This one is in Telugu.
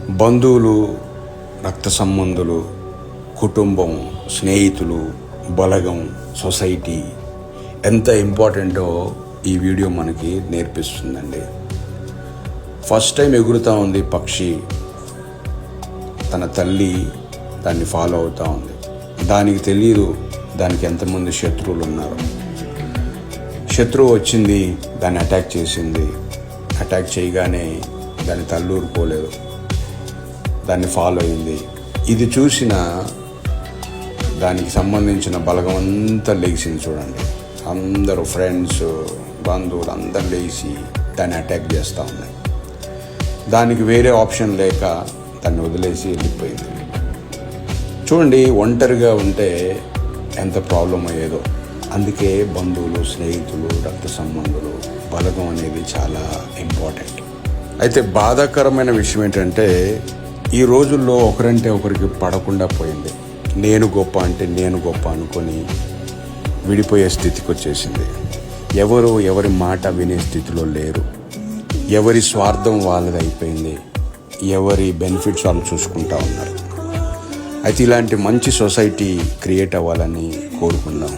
బంధువులు, రక్త సంబంధులు, కుటుంబం, స్నేహితులు, బలగం, సొసైటీ ఎంత ఇంపార్టెంటో ఈ వీడియో మనకి నేర్పిస్తుందండి. ఫస్ట్ టైం ఎగురుతూ ఉంది పక్షి, తన తల్లి దాన్ని ఫాలో అవుతూ ఉంది. దానికి తెలియదు దానికి ఎంతమంది శత్రువులు ఉన్నారు. శత్రువు వచ్చింది, దాన్ని అటాక్ చేసింది. అటాక్ చేయగానే దాని తల్లి ఊరుకోలేదు, దాన్ని ఫాలో అయింది. ఇది చూసిన దానికి సంబంధించిన బలగం అంతా లేచింది చూడండి. అందరూ ఫ్రెండ్స్, బంధువులు అందరు లేచి దాన్ని అటాక్ చేస్తూ ఉన్నాయి. దానికి వేరే ఆప్షన్ లేక దాన్ని వదిలేసి వెళ్ళిపోయింది. చూడండి, ఒంటరిగా ఉంటే ఎంత ప్రాబ్లం అయ్యేదో. అందుకే బంధువులు, స్నేహితులు, రక్త సంబంధులు, బలగం అనేది చాలా ఇంపార్టెంట్. అయితే బాధాకరమైన విషయం ఏంటంటే ఈ రోజుల్లో ఒకరంటే ఒకరికి పడకుండా పోయింది. నేను గొప్ప అంటే నేను గొప్ప అనుకొని విడిపోయే స్థితికి వచ్చేసింది. ఎవరి మాట వినే స్థితిలో లేరు. ఎవరి స్వార్థం వాళ్ళది అయిపోయింది. ఎవరి బెనిఫిట్స్ వాళ్ళు చూసుకుంటూ ఉన్నారు. అయితే ఇలాంటి మంచి సొసైటీ క్రియేట్ అవ్వాలని కోరుకుందాం.